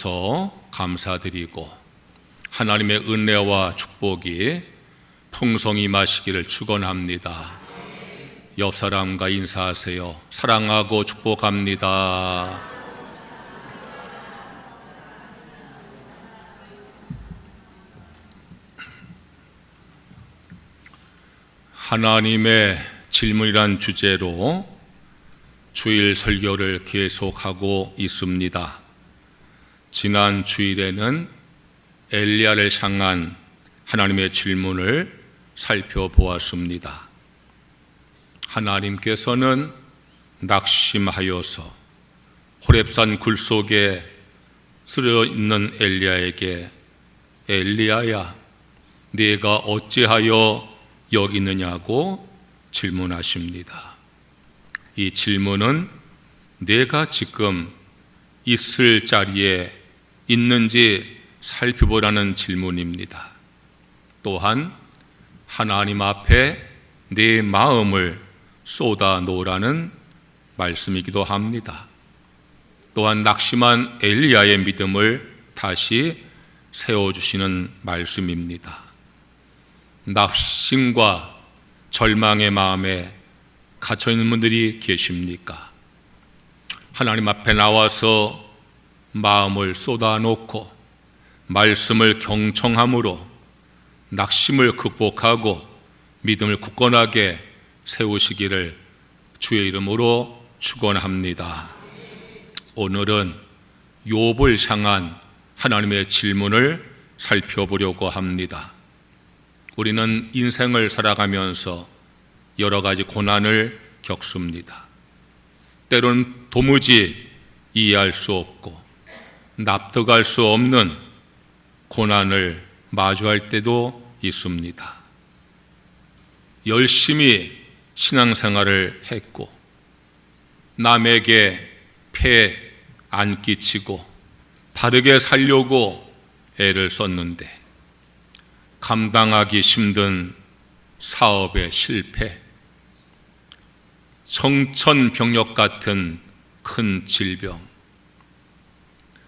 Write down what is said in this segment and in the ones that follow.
주셔서 감사드리고 하나님의 은혜와 축복이 풍성히 임하시기를 축원합니다. 옆 사람과 인사하세요. 사랑하고 축복합니다. 하나님의 질문이란 주제로 주일 설교를 계속하고 있습니다. 지난 주일에는 엘리야를 향한 하나님의 질문을 살펴보았습니다. 하나님께서는 낙심하여서 호렙산 굴 속에 쓰러 있는 엘리야에게 엘리야야, 네가 어찌하여 여기 있느냐고 질문하십니다. 이 질문은 내가 지금 있을 자리에 있는지 살펴보라는 질문입니다. 또한 하나님 앞에 내 마음을 쏟아 놓으라는 말씀이기도 합니다. 또한 낙심한 엘리야의 믿음을 다시 세워주시는 말씀입니다. 낙심과 절망의 마음에 갇혀있는 분들이 계십니까? 하나님 앞에 나와서 마음을 쏟아놓고 말씀을 경청함으로 낙심을 극복하고 믿음을 굳건하게 세우시기를 주의 이름으로 축원합니다. 오늘은 욥을 향한 하나님의 질문을 살펴보려고 합니다. 우리는 인생을 살아가면서 여러 가지 고난을 겪습니다. 때로는 도무지 이해할 수 없고 납득할 수 없는 고난을 마주할 때도 있습니다. 열심히 신앙생활을 했고 남에게 폐 안 끼치고 바르게 살려고 애를 썼는데 감당하기 힘든 사업의 실패, 청천벽력 같은 큰 질병,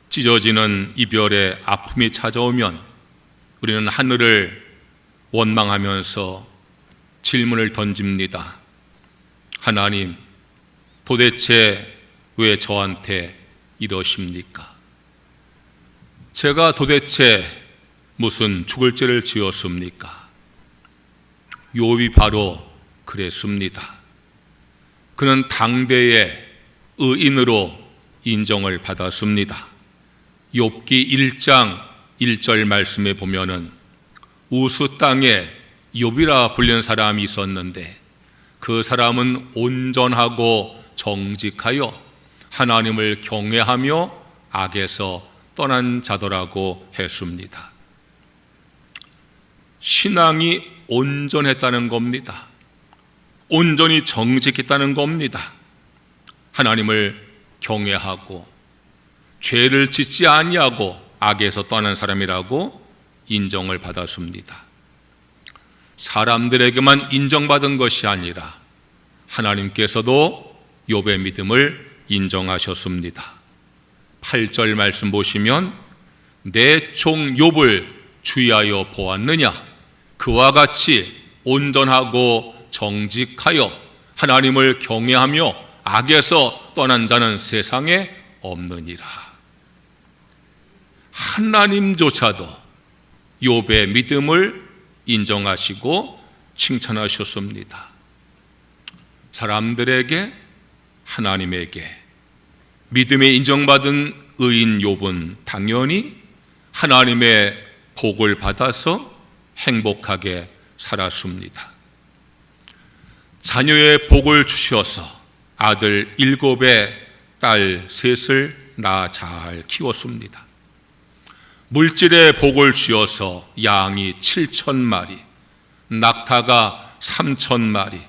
찢어지는 이별의 아픔이 찾아오면 우리는 하늘을 원망하면서 질문을 던집니다. 하나님, 도대체 왜 저한테 이러십니까? 제가 도대체 무슨 죽을 죄를 지었습니까? 욥이 바로 그랬습니다. 그는 당대의 의인으로 인정을 받았습니다. 욥기 1장 1절 말씀에 보면은 우스 땅에 욥이라 불리는 사람이 있었는데 그 사람은 온전하고 정직하여 하나님을 경외하며 악에서 떠난 자더라고 했습니다. 신앙이 온전했다는 겁니다. 온전히 정직했다는 겁니다. 하나님을 경외하고 죄를 짓지 아니하고 악에서 떠난 사람이라고 인정을 받았습니다. 사람들에게만 인정받은 것이 아니라 하나님께서도 욥의 믿음을 인정하셨습니다. 8절 말씀 보시면 내 종 욥을 주의하여 보았느냐? 그와 같이 온전하고 정직하여 하나님을 경외하며 악에서 떠난 자는 세상에 없느니라. 하나님조차도 욥의 믿음을 인정하시고 칭찬하셨습니다. 사람들에게 하나님에게 믿음에 인정받은 의인 욥은 당연히 하나님의 복을 받아서 행복하게 살았습니다. 자녀의 복을 주셔서 아들 7에 딸 3을 낳아 잘 키웠습니다. 물질의 복을 주셔서 양이 7,000마리, 낙타가 3,000마리,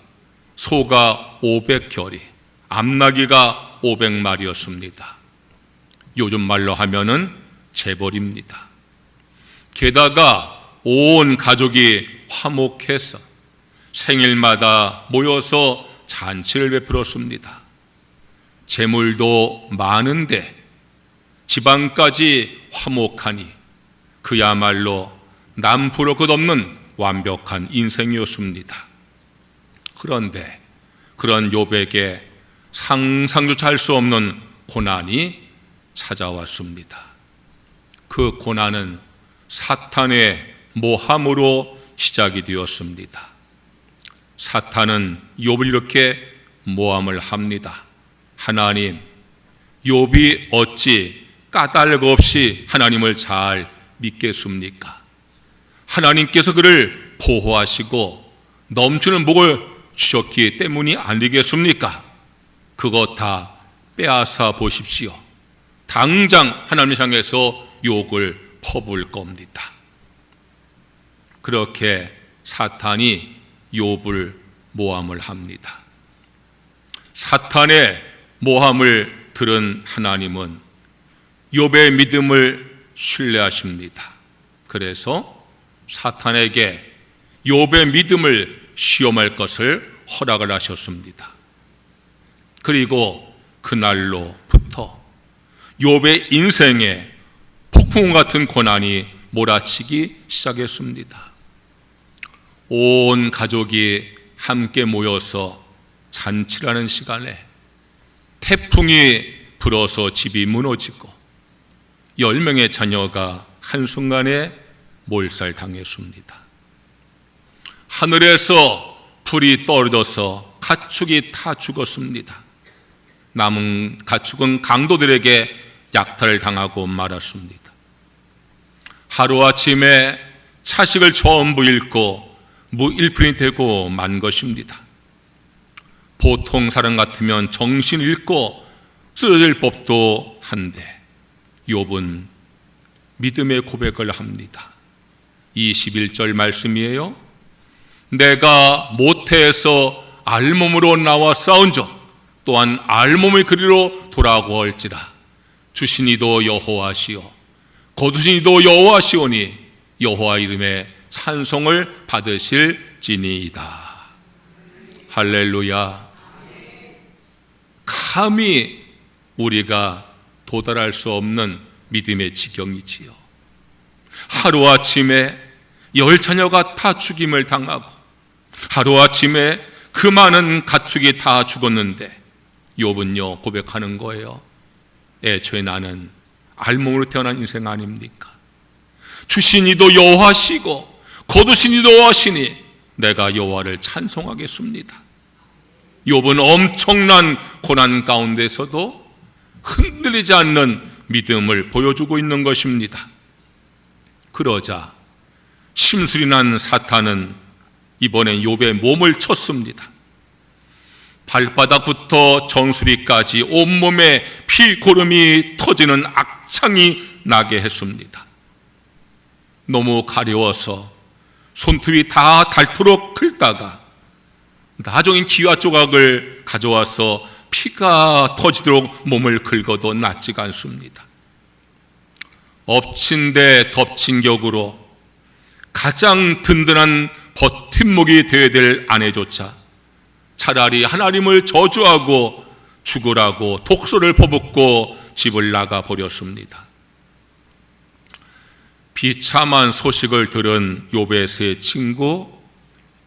소가 500겨리, 암나귀가 500마리였습니다. 요즘 말로 하면은 재벌입니다. 게다가 온 가족이 화목해서 생일마다 모여서 잔치를 베풀었습니다. 재물도 많은데 지방까지 화목하니 그야말로 남부러 끝없는 완벽한 인생이었습니다. 그런데 그런 욥에게 상상조차 할 수 없는 고난이 찾아왔습니다. 그 고난은 사탄의 모함으로 시작이 되었습니다. 사탄은 욥을 이렇게 모함을 합니다. 하나님, 욥이 어찌 까닭 없이 하나님을 잘 믿겠습니까? 하나님께서 그를 보호하시고 넘치는 복을 주셨기 때문이 아니겠습니까? 그것 다 빼앗아 보십시오. 당장 하나님을 향해서 욕을 퍼부을 겁니다. 그렇게 사탄이 욥을 모함을 합니다. 사탄의 모함을 들은 하나님은 욥의 믿음을 신뢰하십니다. 그래서 사탄에게 욥의 믿음을 시험할 것을 허락을 하셨습니다. 그리고 그날로부터 욥의 인생에 폭풍 같은 고난이 몰아치기 시작했습니다. 온 가족이 함께 모여서 잔치라는 시간에 태풍이 불어서 집이 무너지고 10명의 자녀가 한순간에 몰살당했습니다. 하늘에서 불이 떨어져서 가축이 다 죽었습니다. 남은 가축은 강도들에게 약탈을 당하고 말았습니다. 하루아침에 차식을 전부 잃고 무일푼이 되고 만 것입니다. 보통 사람 같으면 정신 잃고 쓰러질 법도 한데 욥은 믿음의 고백을 합니다. 21절 말씀이에요. 내가 모태에서 알몸으로 나와 싸운적 또한 알몸의 그리로 돌아오고 할지라 주신 이도 여호와시오 거두신 이도 여호와시오니 여호와 이름에 찬송을 받으실지니이다. 할렐루야. 감히 우리가 도달할 수 없는 믿음의 지경이지요. 하루아침에 10자녀가 다 죽임을 당하고 하루아침에 그 많은 가축이 다 죽었는데 욥은요 고백하는 거예요. 애초에 나는 알몸으로 태어난 인생 아닙니까? 주신 이도 여호와시고 거두신 이도 여호와시니 내가 여호와를 찬송하겠습니다. 욥은 엄청난 고난 가운데서도 흔들리지 않는 믿음을 보여주고 있는 것입니다. 그러자 심술이 난 사탄은 이번엔 욥의 몸을 쳤습니다. 발바닥부터 정수리까지 온몸에 피고름이 터지는 악창이 나게 했습니다. 너무 가려워서 손톱이 다 닳도록 긁다가 나중에 기와 조각을 가져와서 피가 터지도록 몸을 긁어도 낫지가 않습니다. 엎친 데 덮친 격으로 가장 든든한 버팀목이 되어야 될 아내조차 차라리 하나님을 저주하고 죽으라고 독소를 퍼붓고 집을 나가 버렸습니다. 비참한 소식을 들은 욥의 세 친구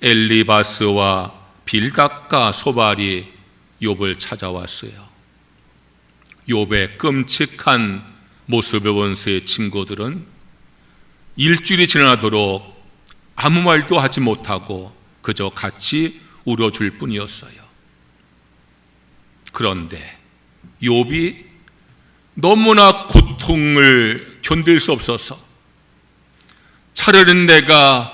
엘리바스와 빌닷과 소발이 욥을 찾아왔어요. 욥의 끔찍한 모습을 본 세 친구들은 일주일이 지나도록 아무 말도 하지 못하고 그저 같이 울어줄 뿐이었어요. 그런데 욥이 너무나 고통을 견딜 수 없어서 차라리 내가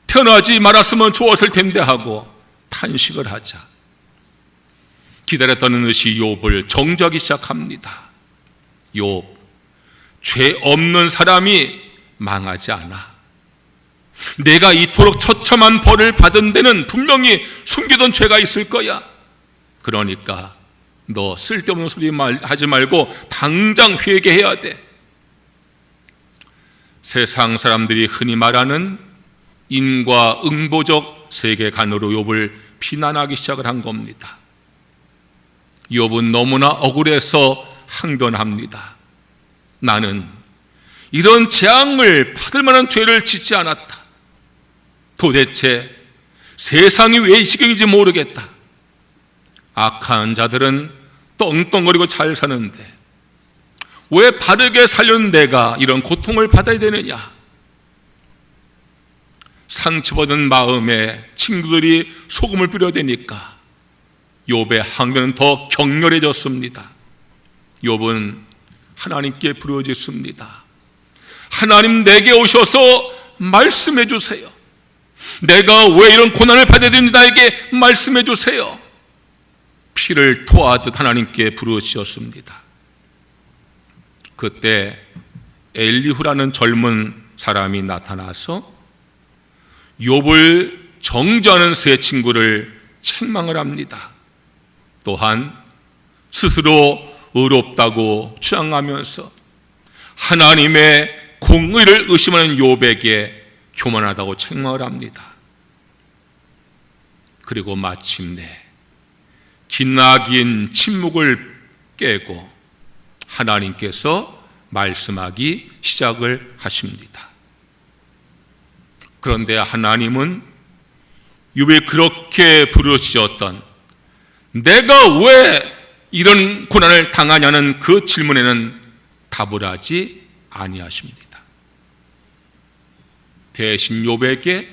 태어나지 말았으면 좋았을 텐데 하고 탄식을 하자 기다렸던 듯이 욥을 정죄하기 시작합니다. 욥, 죄 없는 사람이 망하지 않아. 내가 이토록 처참한 벌을 받은 데는 분명히 숨기던 죄가 있을 거야. 그러니까 너 쓸데없는 소리 하지 말고 당장 회개해야 돼. 세상 사람들이 흔히 말하는 인과응보적 세계관으로 욥을 비난하기 시작을 한 겁니다. 욥은 너무나 억울해서 항변합니다. 나는 이런 재앙을 받을 만한 죄를 짓지 않았다. 도대체 세상이 왜 이 지경인지 모르겠다. 악한 자들은 떵떵거리고 잘 사는데 왜 바르게 살려는 내가 이런 고통을 받아야 되느냐. 상처받은 마음에 친구들이 소금을 뿌려대니까 욥의 항변은 더 격렬해졌습니다. 욥은 하나님께 부르짖습니다. 하나님, 내게 오셔서 말씀해 주세요. 내가 왜 이런 고난을 받아야 되는지 나에게 말씀해 주세요. 피를 토하듯 하나님께 부르짖었습니다. 그때 엘리후라는 젊은 사람이 나타나서 욥을 정죄하는 세 친구를 책망을 합니다. 또한 스스로 의롭다고 주장하면서 하나님의 공의를 의심하는 욥에게 교만하다고 책망을 합니다. 그리고 마침내 기나긴 침묵을 깨고 하나님께서 말씀하기 시작을 하십니다. 그런데 하나님은 욥이 그렇게 부르짖었던 내가 왜 이런 고난을 당하냐는 그 질문에는 답을 하지 아니하십니다. 대신 욥에게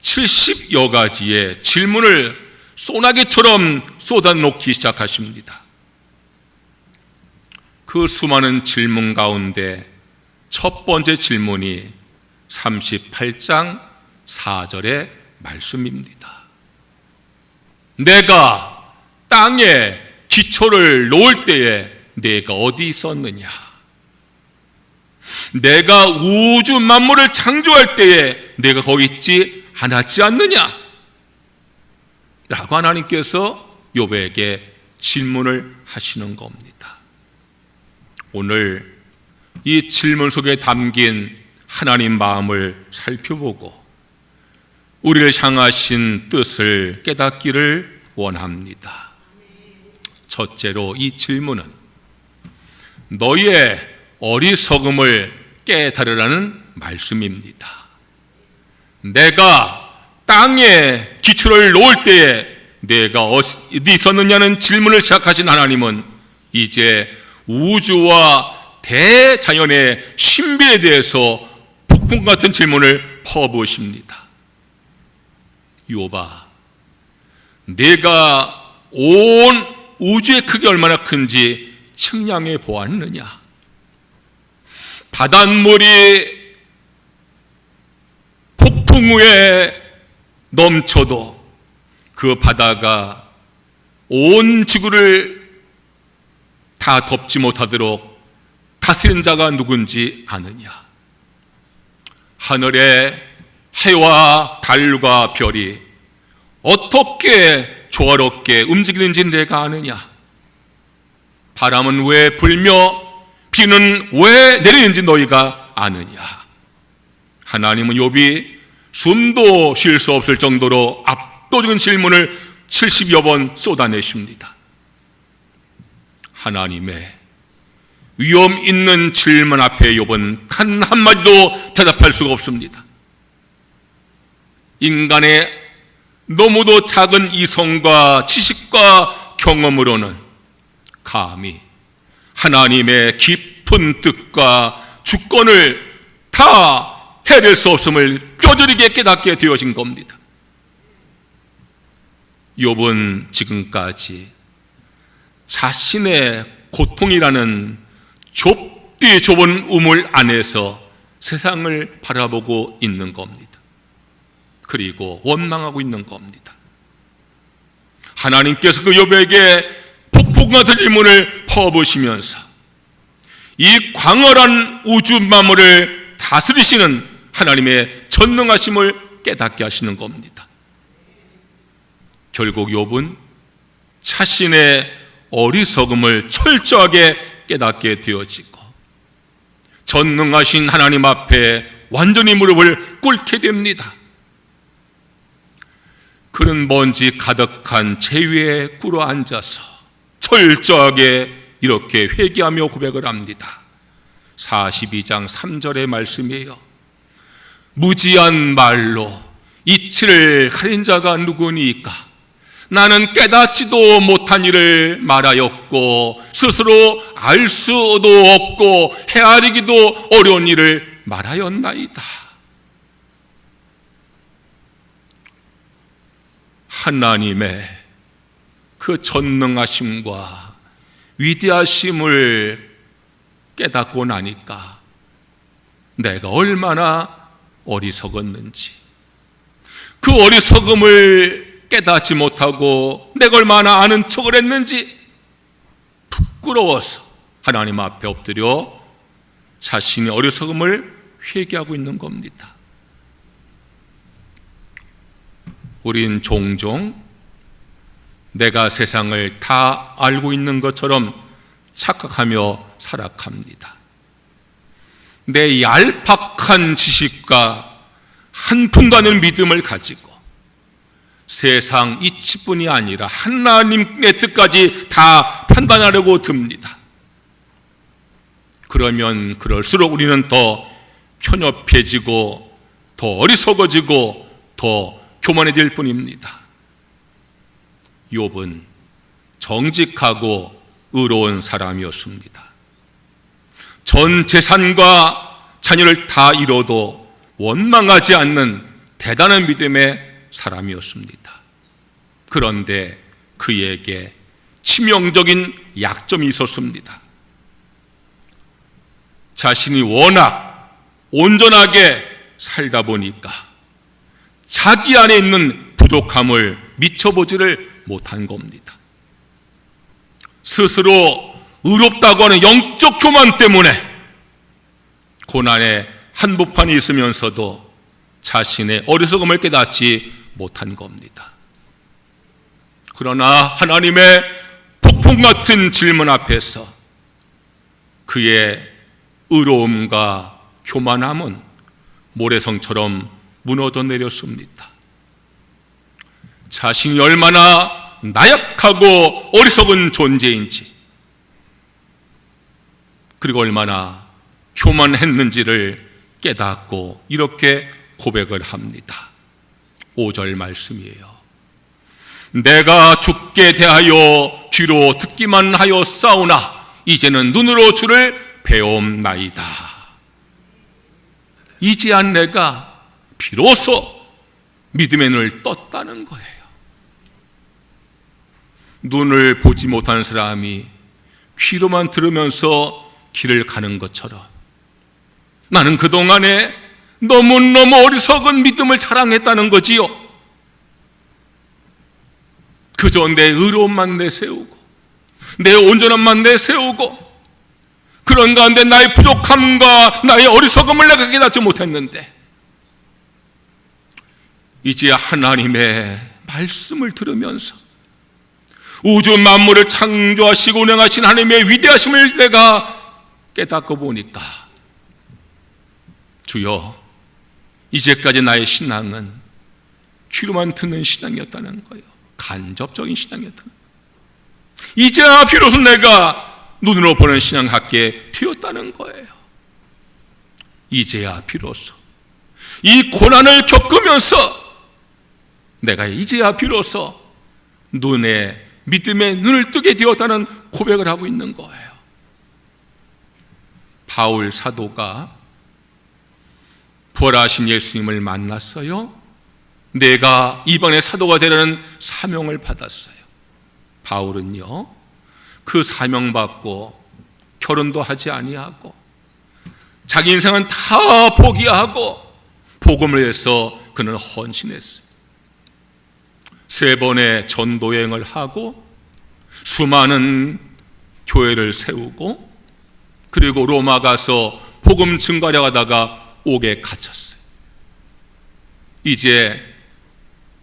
70여 가지의 질문을 소나기처럼 쏟아놓기 시작하십니다. 그 수많은 질문 가운데 첫 번째 질문이 38장 4절의 말씀입니다. 내가 땅에 기초를 놓을 때에 내가 어디 있었느냐? 내가 우주 만물을 창조할 때에 내가 거기 있지 않았지 않느냐? 라고 하나님께서 욥에게 질문을 하시는 겁니다. 오늘 이 질문 속에 담긴 하나님 마음을 살펴보고 우리를 향하신 뜻을 깨닫기를 원합니다. 첫째로 이 질문은 너희의 어리석음을 깨달으라는 말씀입니다. 내가 땅에 기초를 놓을 때에 내가 어디 있었느냐는 질문을 시작하신 하나님은 이제 우주와 대자연의 신비에 대해서 폭풍 같은 질문을 퍼부으십니다. 욥아, 내가 온 우주의 크기 얼마나 큰지 측량해 보았느냐? 바닷물이 폭풍 후에 넘쳐도 그 바다가 온 지구를 다 덮지 못하도록 다스린 자가 누군지 아느냐? 하늘에 해와 달과 별이 어떻게 조화롭게 움직이는지 내가 아느냐? 바람은 왜 불며 비는 왜 내리는지 너희가 아느냐? 하나님은 욥이 숨도 쉴 수 없을 정도로 압도적인 질문을 70여 번 쏟아내십니다. 하나님의 위험 있는 질문 앞에 욥은 단 한마디도 대답할 수가 없습니다. 인간의 너무도 작은 이성과 지식과 경험으로는 감히 하나님의 깊은 뜻과 주권을 다 해낼 수 없음을 뼈저리게 깨닫게 되어진 겁니다. 욥은 지금까지 자신의 고통이라는 좁디 좁은 우물 안에서 세상을 바라보고 있는 겁니다. 그리고 원망하고 있는 겁니다. 하나님께서 그 욥에게 폭풍 같은 질문을 퍼부으시면서 이 광활한 우주 만물을 다스리시는 하나님의 전능하심을 깨닫게 하시는 겁니다. 결국 욥은 자신의 어리석음을 철저하게 깨닫게 되어지고 전능하신 하나님 앞에 완전히 무릎을 꿇게 됩니다. 그는 먼지 가득한 제 위에 꿇어 앉아서 철저하게 이렇게 회개하며 고백을 합니다. 42장 3절의 말씀이에요. 무지한 말로 이치를 가린 자가 누구니까? 나는 깨닫지도 못한 일을 말하였고 스스로 알 수도 없고 헤아리기도 어려운 일을 말하였나이다. 하나님의 그 전능하심과 위대하심을 깨닫고 나니까 내가 얼마나 어리석었는지, 그 어리석음을 깨닫지 못하고 내가 얼마나 아는 척을 했는지 부끄러워서 하나님 앞에 엎드려 자신의 어리석음을 회개하고 있는 겁니다. 우린 종종 내가 세상을 다 알고 있는 것처럼 착각하며 살아갑니다. 내 얄팍한 지식과 한 푼도 안 되는 믿음을 가지고 세상 이치뿐이 아니라 하나님의 뜻까지 다 판단하려고 듭니다. 그러면 그럴수록 우리는 더 편협해지고 더 어리석어지고 더 교만해질 뿐입니다. 욥은 정직하고 의로운 사람이었습니다. 전 재산과 자녀를 다 잃어도 원망하지 않는 대단한 믿음의 사람이었습니다. 그런데 그에게 치명적인 약점이 있었습니다. 자신이 워낙 온전하게 살다 보니까 자기 안에 있는 부족함을 미쳐보지를 못한 겁니다. 스스로 의롭다고 하는 영적 교만 때문에 고난의 한복판이 있으면서도 자신의 어리석음을 깨닫지 못한 겁니다. 그러나 하나님의 폭풍 같은 질문 앞에서 그의 의로움과 교만함은 모래성처럼 무너져 내렸습니다. 자신이 얼마나 나약하고 어리석은 존재인지, 그리고 얼마나 교만했는지를 깨닫고 이렇게 고백을 합니다. 5절 말씀이에요. 내가 주께 대하여 귀로 듣기만 하여 싸우나 이제는 눈으로 주를 배움나이다. 이제야 내가 비로소 믿음의 눈을 떴다는 거예요. 눈을 보지 못하는 사람이 귀로만 들으면서 길을 가는 것처럼 나는 그동안에 너무너무 어리석은 믿음을 자랑했다는 거지요. 그저 내 의로움만 내세우고 내 온전함만 내세우고 그런 가운데 나의 부족함과 나의 어리석음을 내가 깨닫지 못했는데 이제 하나님의 말씀을 들으면서 우주 만물을 창조하시고 운행하신 하나님의 위대하심을 내가 깨닫고 보니까 주여, 이제까지 나의 신앙은 귀로만 듣는 신앙이었다는 거예요. 간접적인 신앙이었다는 거예요. 이제야 비로소 내가 눈으로 보는 신앙을 갖게 되었다는 거예요. 이제야 비로소 이 고난을 겪으면서 내가 이제야 비로소 눈에 믿음의 눈을 뜨게 되었다는 고백을 하고 있는 거예요. 바울 사도가 부활하신 예수님을 만났어요. 내가 이번에 사도가 되라는 사명을 받았어요. 바울은요, 그 사명받고 결혼도 하지 아니하고 자기 인생은 다 포기하고 복음을 위해서 그는 헌신했어요. 3번의 전도 여행을 하고 수많은 교회를 세우고 그리고 로마 가서 복음 증거하려 하다가 옥에 갇혔어요. 이제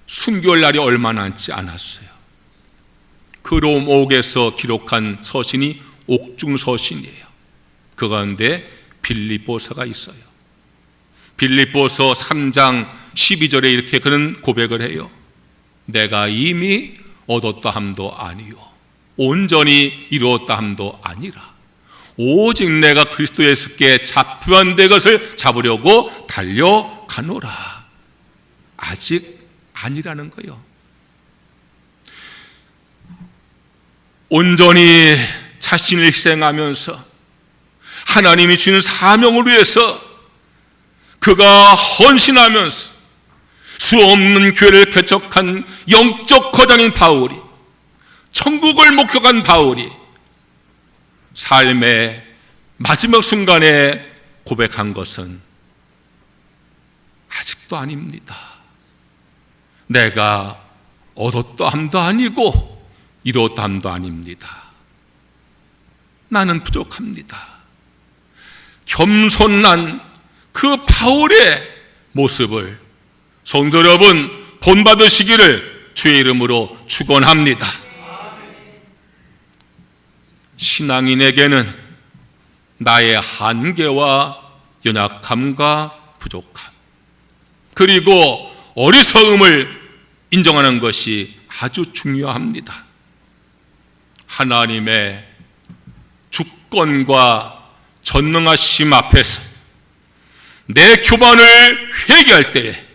순교할 날이 얼마 남지 않았어요. 그 롬 옥에서 기록한 서신이 옥중 서신이에요. 그 가운데 빌립보서가 있어요. 빌립보서 3장 12절에 이렇게 그는 고백을 해요. 내가 이미 얻었다 함도 아니요 온전히 이루었다 함도 아니라 오직 내가 그리스도 예수께 잡혀한 데 것을 잡으려고 달려가노라. 아직 아니라는 거예요. 온전히 자신을 희생하면서 하나님이 주는 사명을 위해서 그가 헌신하면서 수없는 교회를 개척한 영적 거장인 바울이, 천국을 목격한 바울이 삶의 마지막 순간에 고백한 것은 아직도 아닙니다. 내가 얻었다함도 아니고 이뤘다함도 아닙니다. 나는 부족합니다. 겸손한 그 바울의 모습을 성도 여러분 본받으시기를 주의 이름으로 축원합니다. 신앙인에게는 나의 한계와 연약함과 부족함, 그리고 어리석음을 인정하는 것이 아주 중요합니다. 하나님의 주권과 전능하심 앞에서 내 교만을 회개할 때에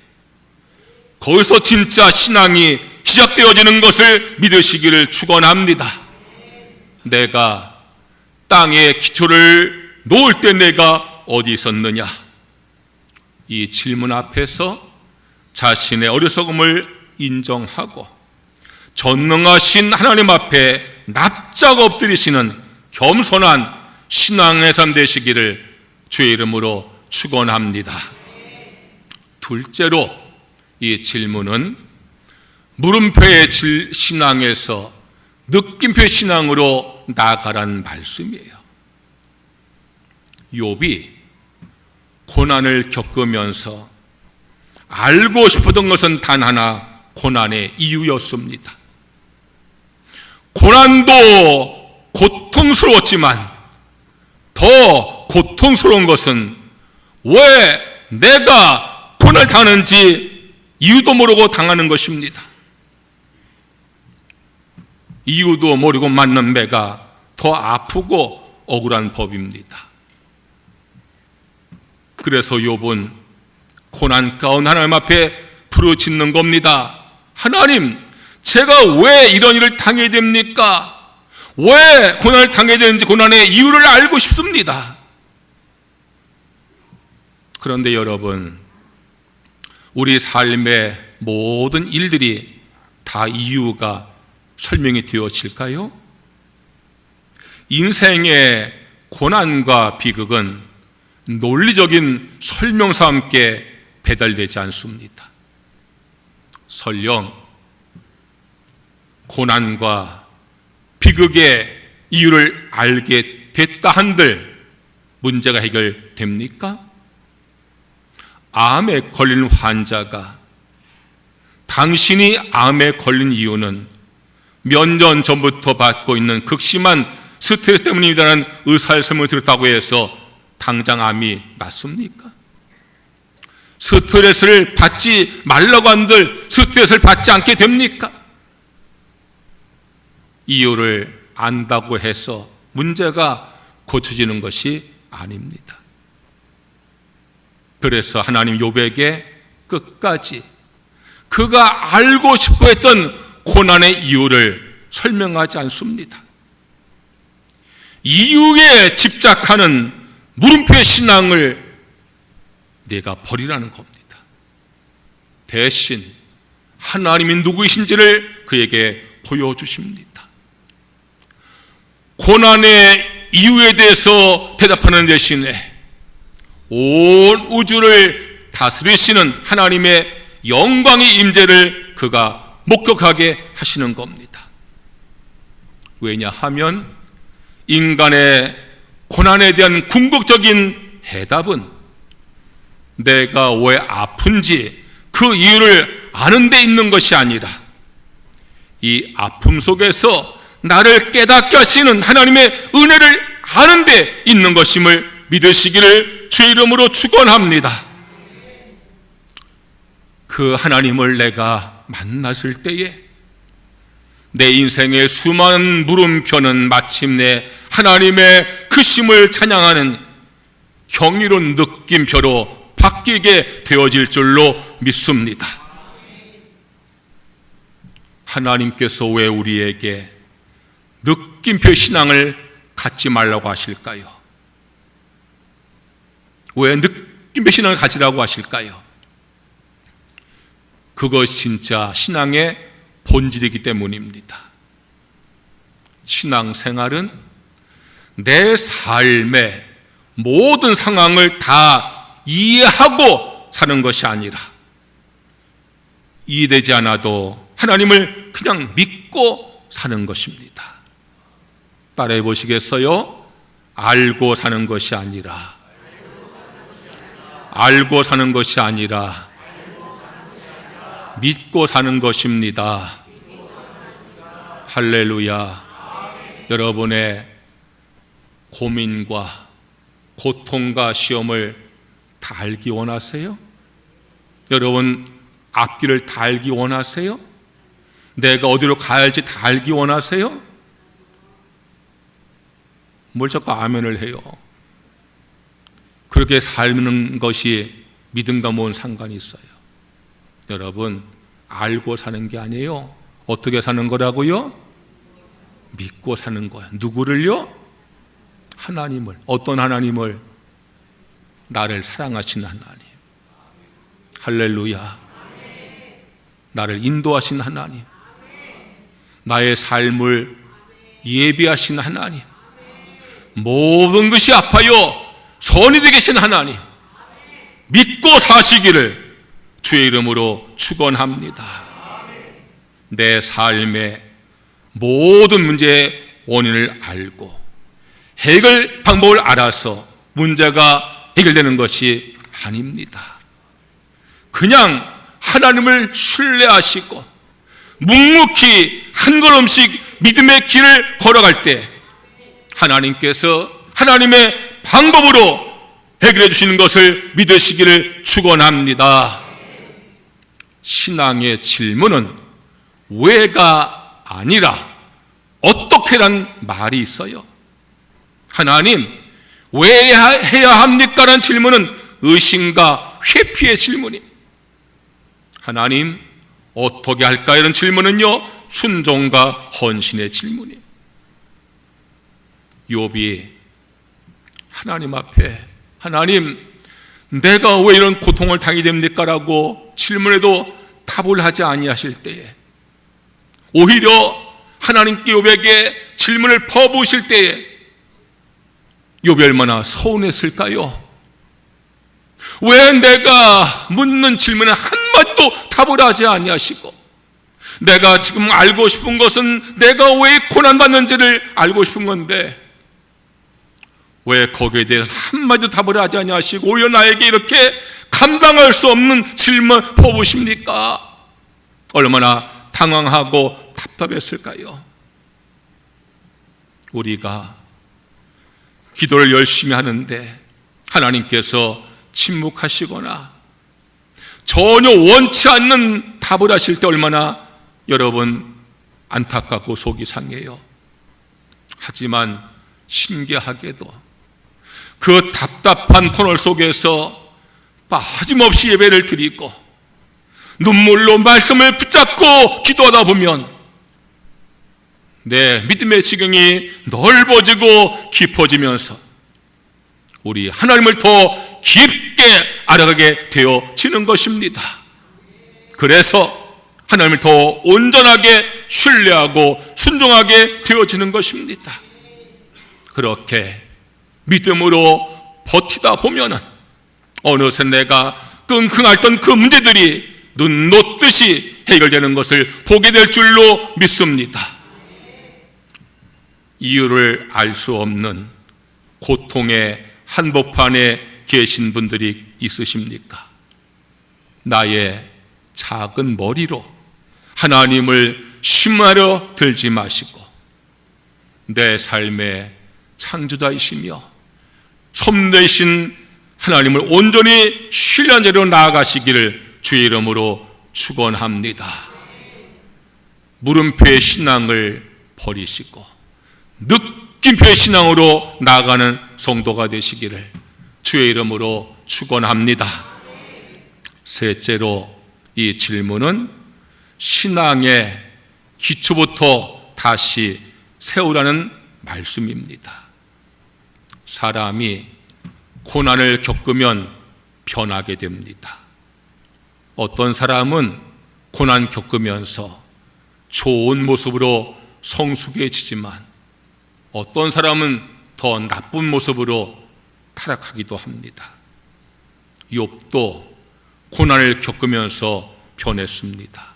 거기서 진짜 신앙이 시작되어지는 것을 믿으시기를 축원합니다. 내가 땅에 기초를 놓을 때 내가 어디 있었느냐? 이 질문 앞에서 자신의 어리석음을 인정하고 전능하신 하나님 앞에 납작 엎드리시는 겸손한 신앙의 삶 되시기를 주의 이름으로 축원합니다. 둘째로 이 질문은 물음표의 신앙에서 느낌표 신앙으로 나아가라는 말씀이에요. 욥이 고난을 겪으면서 알고 싶었던 것은 단 하나, 고난의 이유였습니다. 고난도 고통스러웠지만 더 고통스러운 것은 왜 내가 고난을 당하는지 이유도 모르고 당하는 것입니다. 이유도 모르고 맞는 배가 더 아프고 억울한 법입니다. 그래서 욥은 고난 가운데 하나님 앞에 부르짖는 겁니다. 하나님, 제가 왜 이런 일을 당해야 됩니까? 왜 고난을 당해야 되는지 고난의 이유를 알고 싶습니다. 그런데 여러분, 우리 삶의 모든 일들이 다 이유가 설명이 되어질까요? 인생의 고난과 비극은 논리적인 설명서와 함께 배달되지 않습니다. 설령 고난과 비극의 이유를 알게 됐다 한들 문제가 해결됩니까? 암에 걸린 환자가 당신이 암에 걸린 이유는 몇 년 전부터 받고 있는 극심한 스트레스 때문이라는 의사의 설명을 들었다고 해서 당장 암이 낫습니까? 스트레스를 받지 말라고 한들 스트레스를 받지 않게 됩니까? 이유를 안다고 해서 문제가 고쳐지는 것이 아닙니다. 그래서 하나님 욥에게 끝까지 그가 알고 싶어 했던 고난의 이유를 설명하지 않습니다. 이유에 집착하는 물음표의 신앙을 내가 버리라는 겁니다. 대신 하나님이 누구이신지를 그에게 보여주십니다. 고난의 이유에 대해서 대답하는 대신에 온 우주를 다스리시는 하나님의 영광의 임재를 그가 목격하게 하시는 겁니다. 왜냐하면 인간의 고난에 대한 궁극적인 해답은 내가 왜 아픈지 그 이유를 아는 데 있는 것이 아니라 이 아픔 속에서 나를 깨닫게 하시는 하나님의 은혜를 아는 데 있는 것임을 믿으시기를 주의 이름으로 축원합니다. 그 하나님을 내가 만났을 때에 내 인생의 수많은 물음표는 마침내 하나님의 크심을 찬양하는 경이로운 느낌표로 바뀌게 되어질 줄로 믿습니다. 하나님께서 왜 우리에게 느낌표 신앙을 갖지 말라고 하실까요? 왜 느낌표 신앙을 가지라고 하실까요? 그것이 진짜 신앙의 본질이기 때문입니다. 신앙생활은 내 삶의 모든 상황을 다 이해하고 사는 것이 아니라 이해되지 않아도 하나님을 그냥 믿고 사는 것입니다. 따라해 보시겠어요? 알고 사는 것이 아니라, 알고 사는 것이 아니라 믿고 사는 것입니다. 할렐루야. 여러분의 고민과 고통과 시험을 다 알기 원하세요? 여러분 앞길을 다 알기 원하세요? 내가 어디로 가야 할지 다 알기 원하세요? 뭘 자꾸 아멘을 해요? 그렇게 살는 것이 믿음과 뭔 상관이 있어요? 여러분 알고 사는 게 아니에요. 어떻게 사는 거라고요? 믿고 사는 거예요. 누구를요? 하나님을. 어떤 하나님을? 나를 사랑하시는 하나님. 할렐루야. 나를 인도하신 하나님, 나의 삶을 예비하신 하나님, 모든 것이 아파요 선이 되게 계신 하나님, 믿고 사시기를 주의 이름으로 축원합니다. 내 삶의 모든 문제의 원인을 알고 해결 방법을 알아서 문제가 해결되는 것이 아닙니다. 그냥 하나님을 신뢰하시고 묵묵히 한 걸음씩 믿음의 길을 걸어갈 때 하나님께서 하나님의 방법으로 해결해 주시는 것을 믿으시기를 축원합니다. 신앙의 질문은 왜가 아니라 어떻게란 말이 있어요. 하나님 왜 해야 합니까? 라는 질문은 의심과 회피의 질문입니다. 하나님 어떻게 할까요? 이런 질문은요 순종과 헌신의 질문이에요. 욥이 하나님 앞에 하나님 내가 왜 이런 고통을 당하게 됩니까? 라고 질문에도 답을 하지 아니하실 때에 오히려 하나님께 욥에게 질문을 퍼부으실 때에 욥이 얼마나 서운했을까요? 왜 내가 묻는 질문에 한마디도 답을 하지 아니하시고 내가 지금 알고 싶은 것은 내가 왜 고난받는지를 알고 싶은 건데 왜 거기에 대해서 한마디도 답을 하지 아니하시고 오히려 나에게 이렇게 감당할 수 없는 질문 퍼부으십니까? 얼마나 당황하고 답답했을까요? 우리가 기도를 열심히 하는데 하나님께서 침묵하시거나 전혀 원치 않는 답을 하실 때 얼마나 여러분 안타깝고 속이 상해요. 하지만 신기하게도 그 답답한 터널 속에서 빠짐없이 예배를 드리고 눈물로 말씀을 붙잡고 기도하다 보면 내 믿음의 지경이 넓어지고 깊어지면서 우리 하나님을 더 깊게 알아가게 되어지는 것입니다. 그래서 하나님을 더 온전하게 신뢰하고 순종하게 되어지는 것입니다. 그렇게 믿음으로 버티다 보면은 어느새 내가 끙끙 앓던 그 문제들이 눈 놓듯이 해결되는 것을 보게 될 줄로 믿습니다. 이유를 알 수 없는 고통의 한복판에 계신 분들이 있으십니까? 나의 작은 머리로 하나님을 심하려 들지 마시고 내 삶의 창조자이시며 섭리이신 하나님을 온전히 신뢰한 자로 나아가시기를 주의 이름으로 축원합니다. 물음표의 신앙을 버리시고 느낌표의 신앙으로 나아가는 성도가 되시기를 주의 이름으로 축원합니다. 셋째로, 이 질문은 신앙의 기초부터 다시 세우라는 말씀입니다. 사람이 고난을 겪으면 변하게 됩니다. 어떤 사람은 고난 겪으면서 좋은 모습으로 성숙해지지만 어떤 사람은 더 나쁜 모습으로 타락하기도 합니다. 욥도 고난을 겪으면서 변했습니다.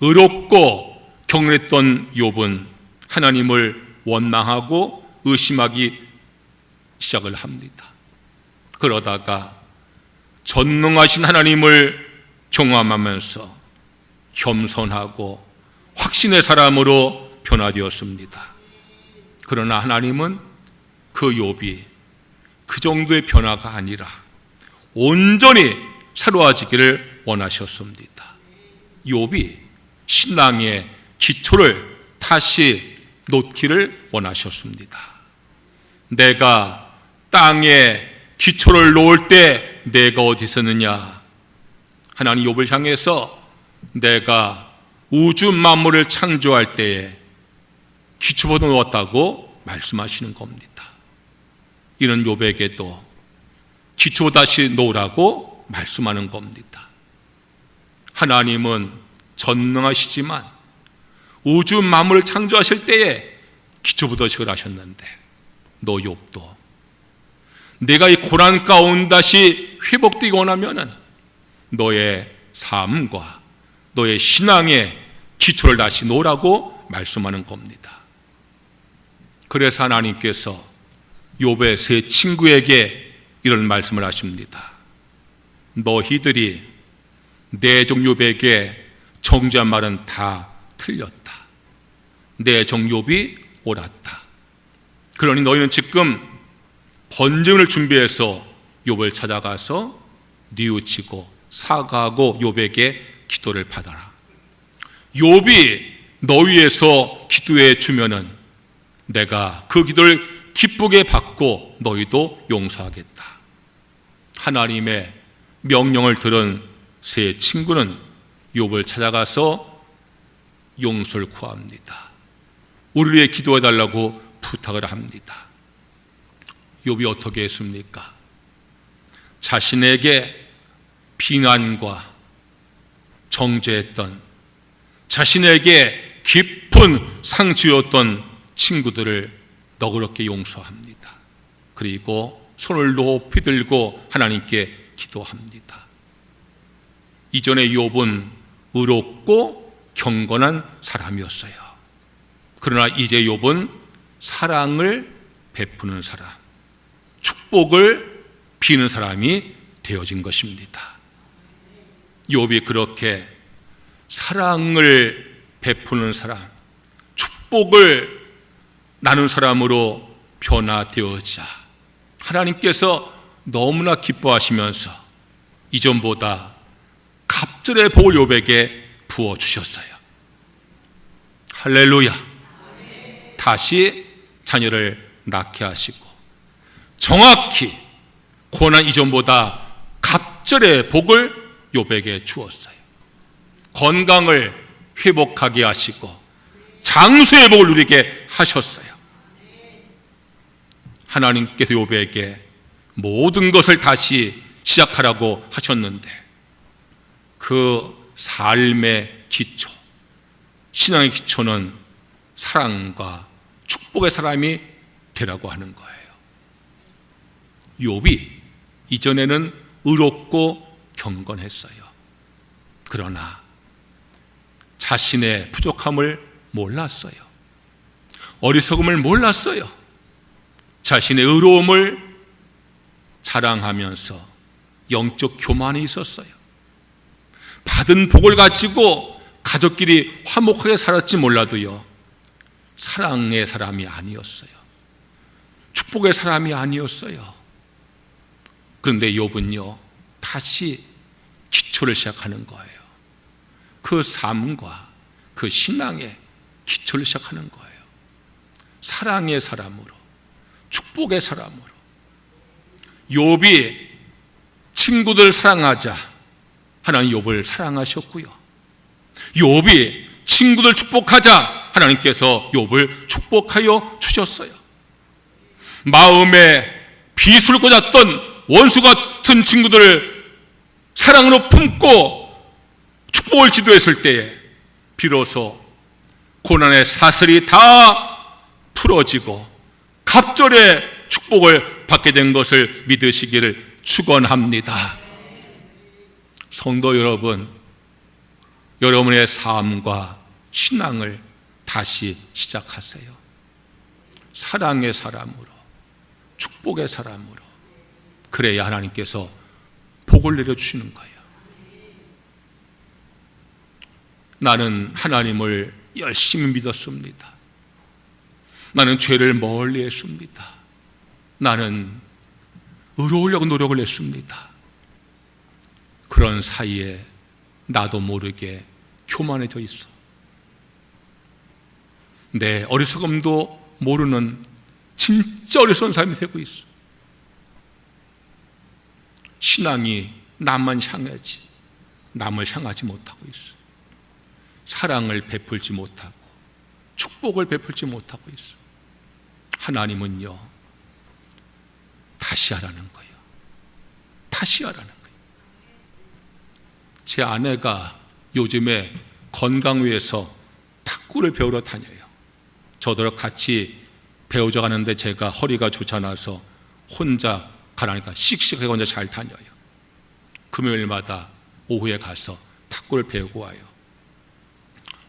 의롭고 경건했던 욥은 하나님을 원망하고 의심하기 시작을 합니다. 그러다가 전능하신 하나님을 경험하면서 겸손하고 확신의 사람으로 변화되었습니다. 그러나 하나님은 그 욥이 그 정도의 변화가 아니라 온전히 새로워지기를 원하셨습니다. 욥이 신앙의 기초를 다시 놓기를 원하셨습니다. 내가 땅에 기초를 놓을 때 내가 어디 있었느냐? 하나님 욥을 향해서 내가 우주 만물을 창조할 때에 기초부터 놓았다고 말씀하시는 겁니다. 이는 욥에게도 기초 다시 놓으라고 말씀하는 겁니다. 하나님은 전능하시지만 우주 만물을 창조하실 때에 기초부터 지으셨는데 너 욥도 내가 이 고난 가운데 다시 회복되기 원하면은 너의 삶과 너의 신앙의 기초를 다시 놓으라고 말씀하는 겁니다. 그래서 하나님께서 욥의 세 친구에게 이런 말씀을 하십니다. 너희들이 내 종 욥에게 정죄한 말은 다 틀렸다. 내 종 욥이 옳았다. 그러니 너희는 지금 번제물을 준비해서 욥을 찾아가서 뉘우치고 사과하고 욥에게 기도를 받아라. 욥이 너 위해서 기도해 주면은 내가 그 기도를 기쁘게 받고 너희도 용서하겠다. 하나님의 명령을 들은 세 친구는 욥을 찾아가서 용서를 구합니다. 우리를 위해 기도해 달라고 부탁을 합니다. 욥이 어떻게 했습니까? 자신에게 비난과 정죄했던, 자신에게 깊은 상처였던 친구들을 너그럽게 용서합니다. 그리고 손을 높이 들고 하나님께 기도합니다. 이전에 욥은 의롭고 경건한 사람이었어요. 그러나 이제 욥은 사랑을 베푸는 사람, 축복을 비는 사람이 되어진 것입니다. 욥이 그렇게 사랑을 베푸는 사람, 축복을 나눈 사람으로 변화되어지자 하나님께서 너무나 기뻐하시면서 이전보다 갑절의 복을 욥에게 부어주셨어요. 할렐루야. 다시 자녀를 낳게 하시고 정확히 고난 이전보다 갑절의 복을 욥에게 주었어요. 건강을 회복하게 하시고 장수의 복을 누리게 하셨어요. 하나님께서 욥에게 모든 것을 다시 시작하라고 하셨는데 그 삶의 기초, 신앙의 기초는 사랑과 축복의 사람이 되라고 하는 거예요. 욥이 이전에는 의롭고 경건했어요. 그러나 자신의 부족함을 몰랐어요. 어리석음을 몰랐어요. 자신의 의로움을 자랑하면서 영적 교만이 있었어요. 받은 복을 가지고 가족끼리 화목하게 살았지 몰라도요, 사랑의 사람이 아니었어요. 축복의 사람이 아니었어요. 그런데 욥은요, 다시 기초를 시작하는 거예요. 그 삶과 그 신앙의 기초를 시작하는 거예요. 사랑의 사람으로, 축복의 사람으로. 욥이 친구들 사랑하자 하나님 욥을 사랑하셨고요, 욥이 친구들 축복하자 하나님께서 욥을 축복하여 주셨어요. 마음에 비수를 꽂았던 원수 같은 친구들을 사랑으로 품고 축복을 지도했을 때에 비로소 고난의 사슬이 다 풀어지고 갑절의 축복을 받게 된 것을 믿으시기를 축원합니다. 성도 여러분, 여러분의 삶과 신앙을 다시 시작하세요. 사랑의 사람으로, 축복의 사람으로. 그래야 하나님께서 복을 내려주시는 거예요. 나는 하나님을 열심히 믿었습니다. 나는 죄를 멀리 했습니다. 나는 의로우려고 노력을 했습니다. 그런 사이에 나도 모르게 교만해져 있어. 내 어리석음도 모르는 진짜 어리석은 사람이 되고 있어. 신앙이 나만 향하지 남을 향하지 못하고 있어. 사랑을 베풀지 못하고 축복을 베풀지 못하고 있어. 하나님은요, 다시 하라는 거예요. 다시 하라는 거예요. 제 아내가 요즘에 건강위에서 탁구를 배우러 다녀요. 저더러 같이 배우자 가는데 제가 허리가 좋잖아서 혼자 가라니까 씩씩하게 혼자 잘 다녀요. 금요일마다 오후에 가서 탁구를 배우고 와요.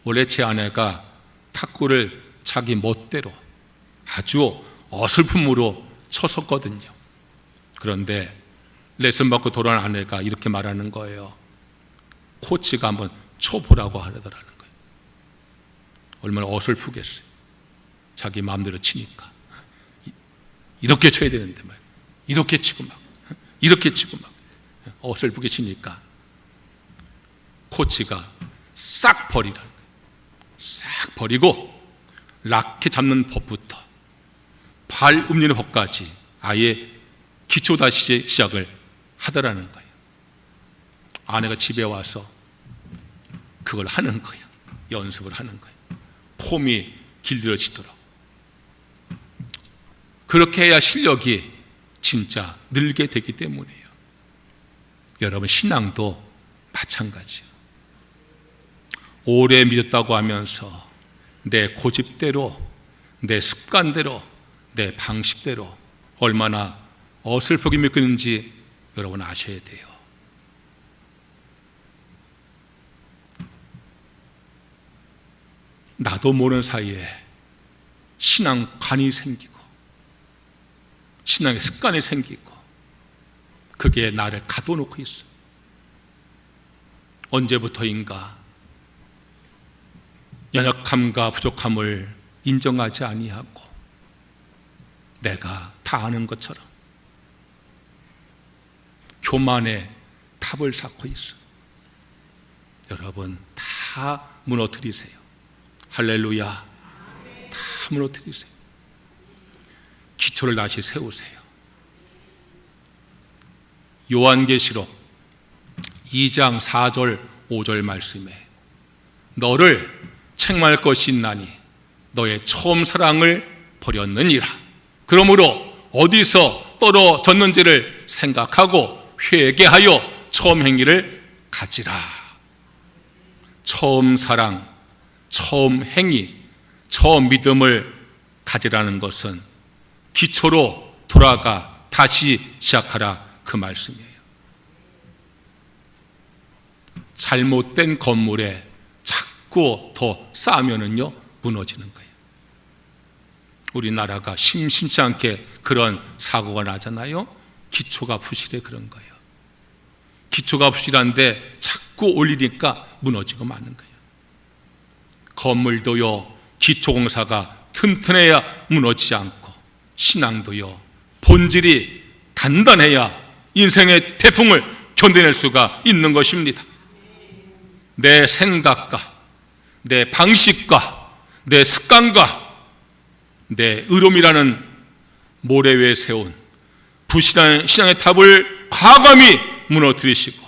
원래 제 아내가 탁구를 자기 멋대로 아주 어설픔으로 쳤었거든요. 그런데 레슨 받고 돌아온 아내가 이렇게 말하는 거예요. 코치가 한번 쳐보라고 하더라는 거예요. 얼마나 어설프겠어요. 자기 마음대로 치니까. 이렇게 쳐야 되는데 말이에요. 이렇게 치고 막, 이렇게 치고 막 어설프게 치니까 코치가 싹 버리라는 거예요. 싹 버리고 라켓 잡는 법부터 발 움직이는 법까지 아예 기초 다시 시작을 하더라는 거예요. 아내가 집에 와서 그걸 하는 거예요. 연습을 하는 거예요. 폼이 길들여지도록. 그렇게 해야 실력이 진짜 늘게 되기 때문이에요. 여러분, 신앙도 마찬가지예요. 오래 믿었다고 하면서 내 고집대로, 내 습관대로, 내 방식대로 얼마나 어설프게 믿는지 여러분 아셔야 돼요. 나도 모르는 사이에 신앙관이 생기고 신앙의 습관이 생기고 그게 나를 가둬놓고 있어. 언제부터인가 연약함과 부족함을 인정하지 아니하고 내가 다 아는 것처럼 교만의 탑을 쌓고 있어. 여러분, 다 무너뜨리세요. 할렐루야. 다 무너뜨리세요. 기초를 다시 세우세요. 요한계시록 2장 4절 5절 말씀에 너를 책망할 것이 있나니 너의 처음 사랑을 버렸느니라. 그러므로 어디서 떨어졌는지를 생각하고 회개하여 처음 행위를 가지라. 처음 사랑, 처음 행위, 처음 믿음을 가지라는 것은 기초로 돌아가 다시 시작하라, 그 말씀이에요. 잘못된 건물에 자꾸 더 쌓으면은요 무너지는 거예요. 우리나라가 심심치 않게 그런 사고가 나잖아요. 기초가 부실해 그런 거예요. 기초가 부실한데 자꾸 올리니까 무너지고 마는 거예요. 건물도요 기초공사가 튼튼해야 무너지지 않고, 신앙도요 본질이 단단해야 인생의 태풍을 견뎌낼 수가 있는 것입니다. 내 생각과 내 방식과 내 습관과 내 의로움이라는 모래 위에 세운 부실한 신앙의 탑을 과감히 무너뜨리시고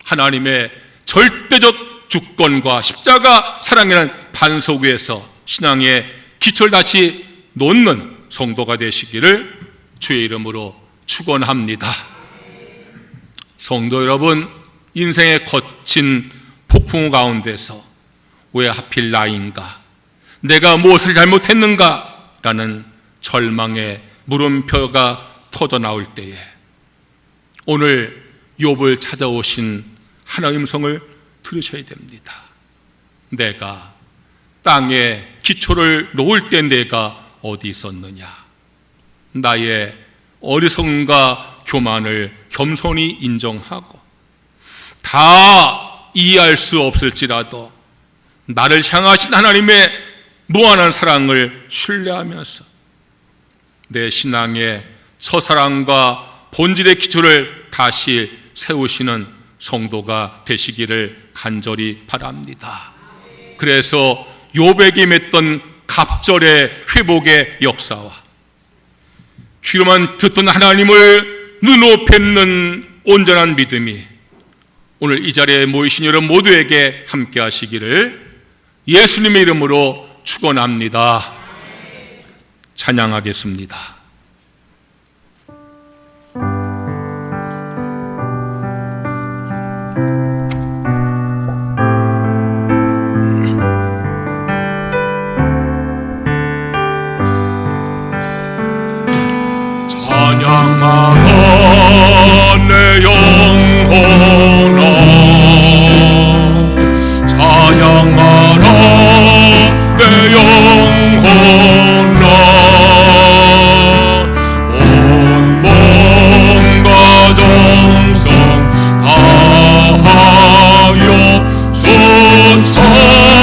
하나님의 절대적 주권과 십자가 사랑이라는 반석 위에서 신앙의 기초를 다시 놓는 성도가 되시기를 주의 이름으로 축원합니다. 성도 여러분, 인생의 거친 폭풍 가운데서 왜 하필 나인가? 내가 무엇을 잘못했는가? 라는 절망의 물음표가 터져 나올 때에 오늘 욥을 찾아오신 하나님의 음성을 들으셔야 됩니다. 내가 땅에 기초를 놓을 때 내가 어디 있었느냐? 나의 어리석음과 교만을 겸손히 인정하고 다 이해할 수 없을지라도 나를 향하신 하나님의 무한한 사랑을 신뢰하면서 내 신앙의 첫사랑과 본질의 기초를 다시 세우시는 성도가 되시기를 간절히 바랍니다. 그래서 욥에게 맺던 갑절의 회복의 역사와 귀로만 듣던 하나님을 눈으로 뵙는 온전한 믿음이 오늘 이 자리에 모이신 여러분 모두에게 함께 하시기를 예수님의 이름으로 축원합니다. 찬양하겠습니다. 찬양하라 내 영혼아, 찬양하라 내 영혼아, 온 몸과 정성 다하여 주 찬양하라.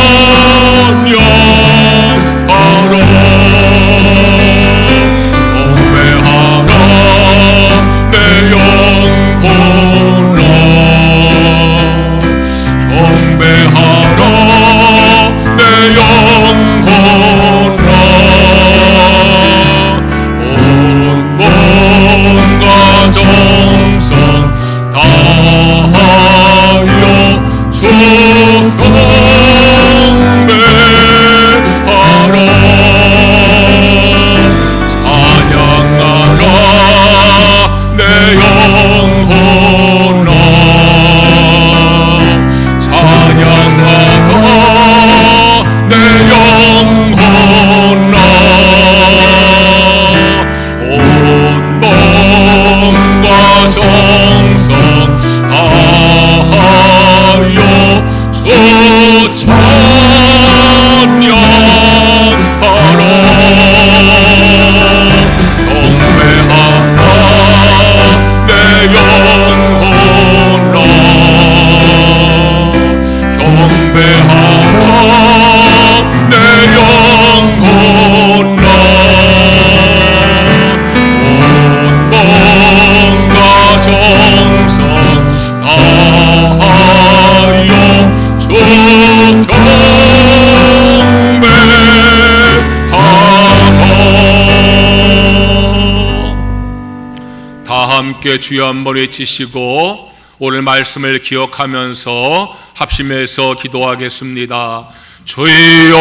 함께 주여 한번 외치시고 오늘 말씀을 기억하면서 합심해서 기도하겠습니다. 주여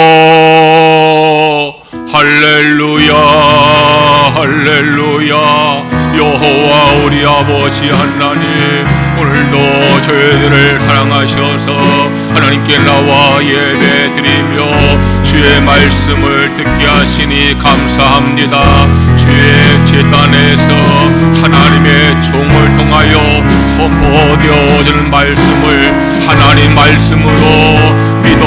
할렐루야 할렐루야. 여호와 우리 아버지 하나님, 오늘도 저희들을 사랑하셔서 하나님께 나와 예배드리며 주의 말씀을 듣게 하시니 감사합니다. 주의 제단에서 하나님의 종을 통하여 선포되어지는 말씀을 하나님 말씀으로 믿어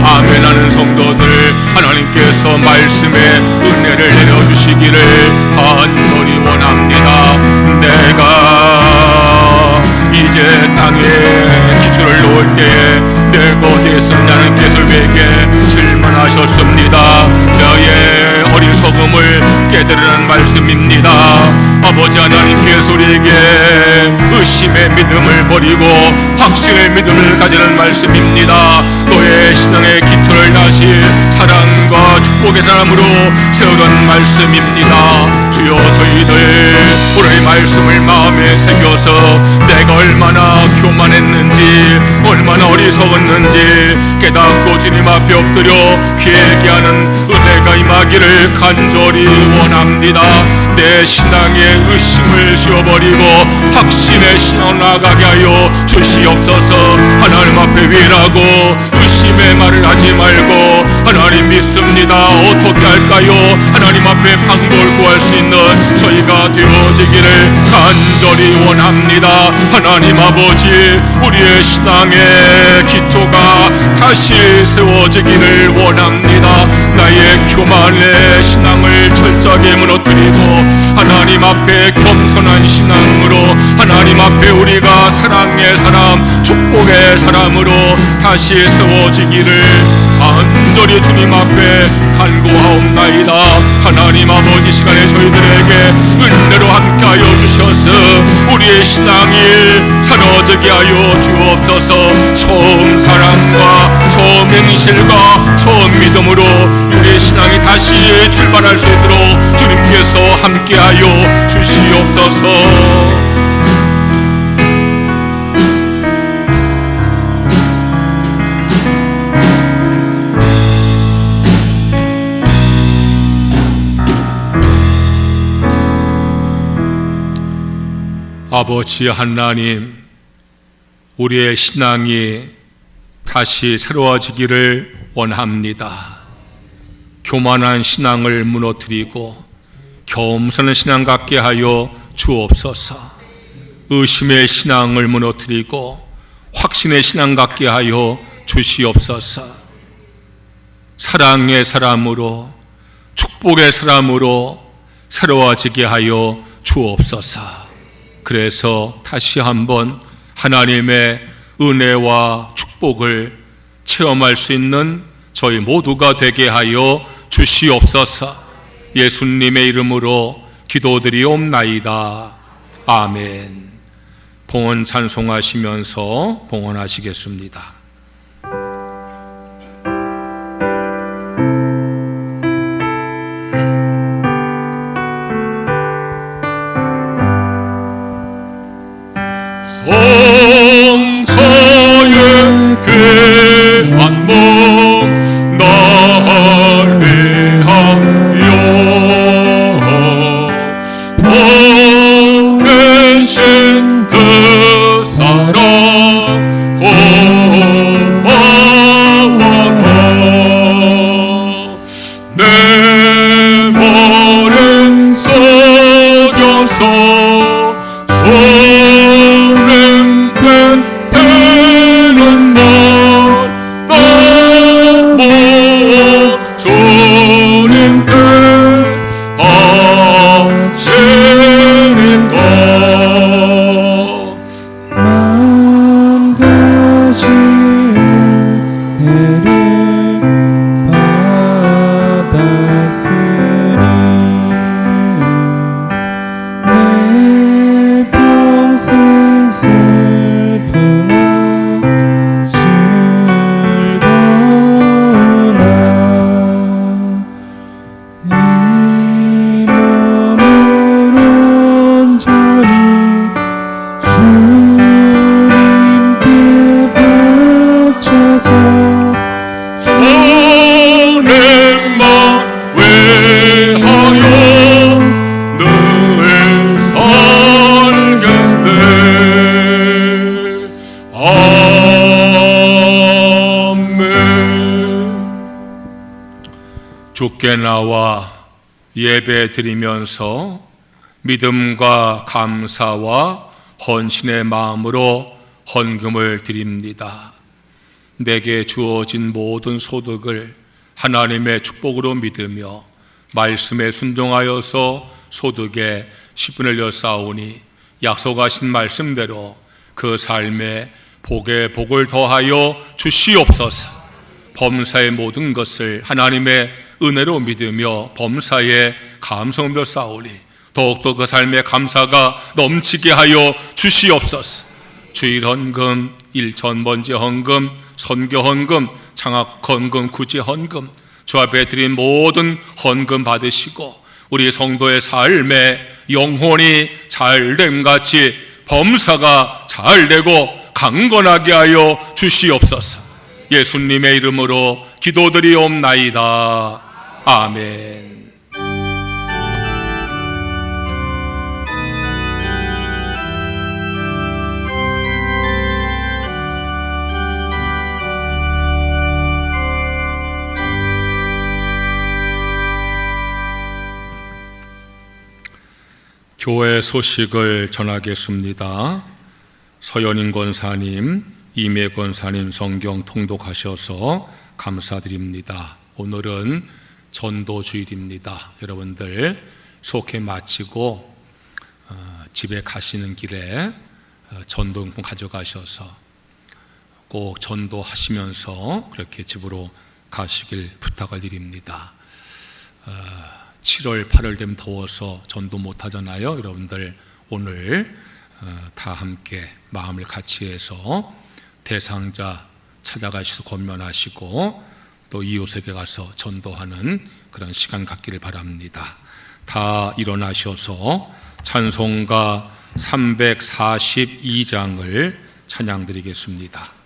아멘하는 성도들, 하나님께서 말씀의 은혜를 내려주시기를 간절히 원합니다. 내가 이제 땅에 기초를 놓을 때에 내가 어디에 있었냐는 계속에게 질문하셨습니다. 너의 어리석음을 깨달으라는 말씀입니다. 아버지 하나님께서 우리에게 의심의 믿음을 버리고 확신의 믿음을 가지는 말씀입니다. 너의 신앙의 기초를 다시 사랑과 축복의 사람으로 세우던 말씀입니다. 주여, 저희들 오늘 말씀을 마음에 새겨서 내가 얼마나 교만했는지, 얼마나 어리석었는지 깨닫고 주님 앞에 엎드려 회개하는 은혜가 임하기를 간절히 원합니다. 내 신앙의 의심을 지워버리고 확신의 신앙을 나아가게 하여 주시옵소서. 하나님 앞에 위라고 의심의 말을 하지 말고, 하나님 믿습니다, 어떻게 할까요? 하나님 앞에 방법을 구할 수 있는 저희가 되어지기를 간절히 원합니다. 하나님 아버지, 우리의 신앙의 기초가 다시 세워지기를 원합니다. 나의 교만의 신앙을 철저하게 무너뜨리고 하나님 앞에 겸손한 신앙으로, 하나님 앞에 우리가 사랑의 사람, 축복의 사람으로 다시 세워지기를 간절히 주님 앞에 간구하옵나이다. 하나님 아버지, 시간에 저희들에게 은혜로 함께하여 주셔서 우리의 신앙이 사라지게 하여 주옵소서. 처음 사랑과 처음 행실과 처음 믿음으로 우리의 신앙이 다시 출발할 수 있도록 주님께서 함께하여 주시옵소서. 아버지 하나님, 우리의 신앙이 다시 새로워지기를 원합니다. 교만한 신앙을 무너뜨리고 겸손한 신앙 갖게 하여 주옵소서. 의심의 신앙을 무너뜨리고 확신의 신앙 갖게 하여 주시옵소서. 사랑의 사람으로, 축복의 사람으로 새로워지게 하여 주옵소서. 그래서 다시 한번 하나님의 은혜와 축복을 체험할 수 있는 저희 모두가 되게 하여 주시옵소서. 예수님의 이름으로 기도드리옵나이다. 아멘. 봉헌 찬송하시면서 봉헌하시겠습니다. 성서의 귀한 몸 나를 위하여 보내신 그 사랑 고마워라. 내 머리 속여서 주께 나와 예배 드리면서 믿음과 감사와 헌신의 마음으로 헌금을 드립니다. 내게 주어진 모든 소득을 하나님의 축복으로 믿으며 말씀에 순종하여서 소득의 10분을 내었사오니 약속하신 말씀대로 그 삶에 복에 복을 더하여 주시옵소서. 범사의 모든 것을 하나님의 은혜로 믿으며 범사에 감사함을 쌓으니 더욱더 그 삶의 감사가 넘치게 하여 주시옵소서. 주일 헌금, 일천 번째 헌금, 선교 헌금, 장학 헌금, 구제 헌금, 주 앞에 드린 모든 헌금 받으시고 우리 성도의 삶에 영혼이 잘됨같이 범사가 잘되고 강건하게 하여 주시옵소서. 예수님의 이름으로 기도드리옵나이다. 아멘. 교회 소식을 전하겠습니다. 서연인 권사님, 이매 권사님 성경 통독하셔서 감사드립니다. 오늘은 전도 주일입니다. 여러분들 속회 마치고 집에 가시는 길에 전도용품 가져가셔서 꼭 전도하시면서 그렇게 집으로 가시길 부탁을 드립니다. 7월, 8월 되면 더워서 전도 못 하잖아요. 여러분들 오늘 다 함께 마음을 같이 해서 대상자 찾아가셔서 권면하시고 또 이웃에게 가서 전도하는 그런 시간 갖기를 바랍니다. 다 일어나셔서 찬송가 342장을 찬양드리겠습니다.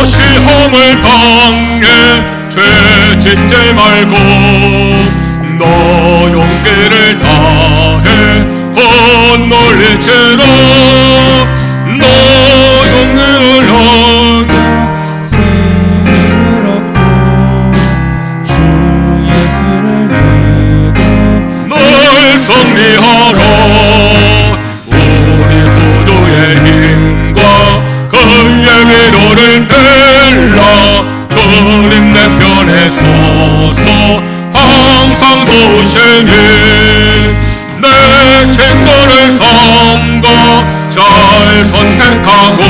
시험을 당해 죄 짓지 말고 너 용기를 다해 건널리지라. 너 용기를 얻어 생을 얻고 주 예수를 믿어 널 승리하라. 우리 구주의 힘과 그의 위로를 빌라. 주님 내 편에 서서 항상 도우시니 내 친구를 삼가 잘 선택하고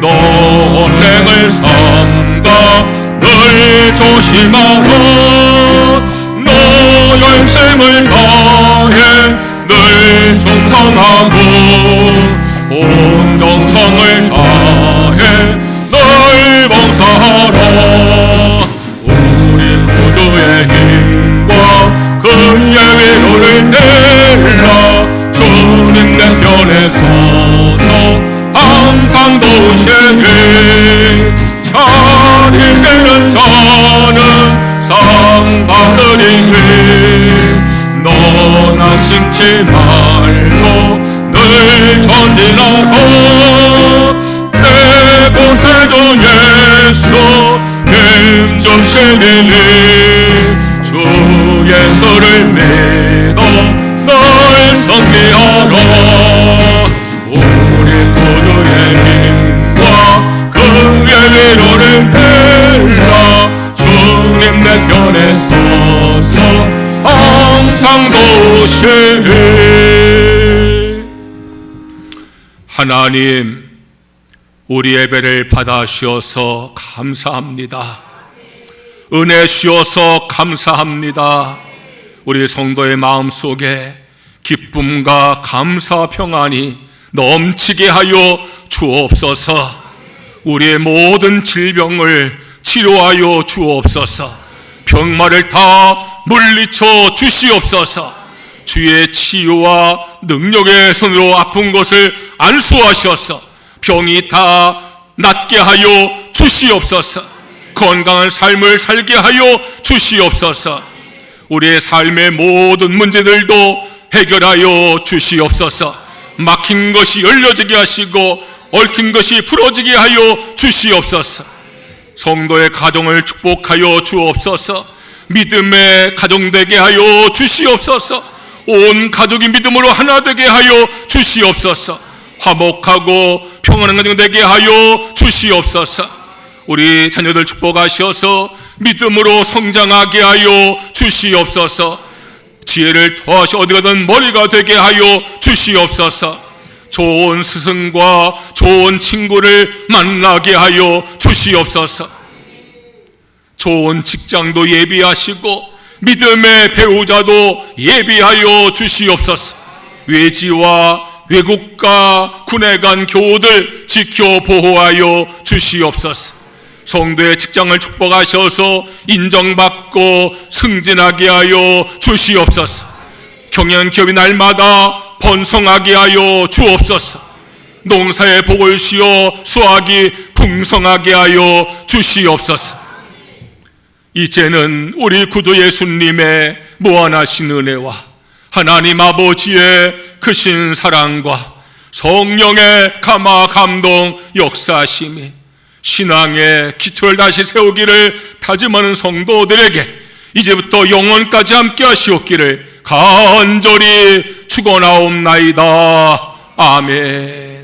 너 언행을 삼가 늘 조심하라. 너 열심을 다해 늘 충성하고 온 정성을 다해 널 봉사하라. 우리 구주의 힘과 그의 위로를 내라. 주님 내 편에 서서 항상 도우시니 잘 이기는 자는 상 받으리니 너나 심지 말고 늘 전진하라. 내 구세주 예수 힘 주시리니 주 예수를 믿어 널 승리하라. 우리 구주의 힘과 그의 위로를 빌라. 주님 내 편에 서서 항상 도우시리. 하나님, 우리 예배를 받아 주셔서 감사합니다. 은혜 주셔서 감사합니다. 우리 성도의 마음속에 기쁨과 감사 평안이 넘치게 하여 주옵소서. 우리의 모든 질병을 치료하여 주옵소서. 병마를 다 물리쳐 주시옵소서. 주의 치유와 능력의 손으로 아픈 것을 안수하셔서 병이 다 낫게 하여 주시옵소서. 건강한 삶을 살게 하여 주시옵소서. 우리의 삶의 모든 문제들도 해결하여 주시옵소서. 막힌 것이 열려지게 하시고 얽힌 것이 풀어지게 하여 주시옵소서. 성도의 가정을 축복하여 주옵소서. 믿음의 가정 되게 하여 주시옵소서. 온 가족이 믿음으로 하나 되게 하여 주시옵소서. 화목하고 평안한 가정 되게 하여 주시옵소서. 우리 자녀들 축복하셔서 믿음으로 성장하게 하여 주시옵소서. 지혜를 더하시 어디 가든 머리가 되게 하여 주시옵소서. 좋은 스승과 좋은 친구를 만나게 하여 주시옵소서. 좋은 직장도 예비하시고 믿음의 배우자도 예비하여 주시옵소서. 외지와 외국과 군에 간 교우들 지켜 보호하여 주시옵소서. 성도의 직장을 축복하셔서 인정받고 승진하게 하여 주시옵소서. 경영기업이 날마다 번성하게 하여 주옵소서. 농사의 복을 쉬어 수확이 풍성하게 하여 주시옵소서. 이제는 우리 구주 예수님의 무한하신 은혜와 하나님 아버지의 크신 사랑과 성령의 감화 감동 역사하심이 신앙의 기초를 다시 세우기를 다짐하는 성도들에게 이제부터 영원까지 함께 하시옵기를 간절히 축원하옵나이다. 아멘.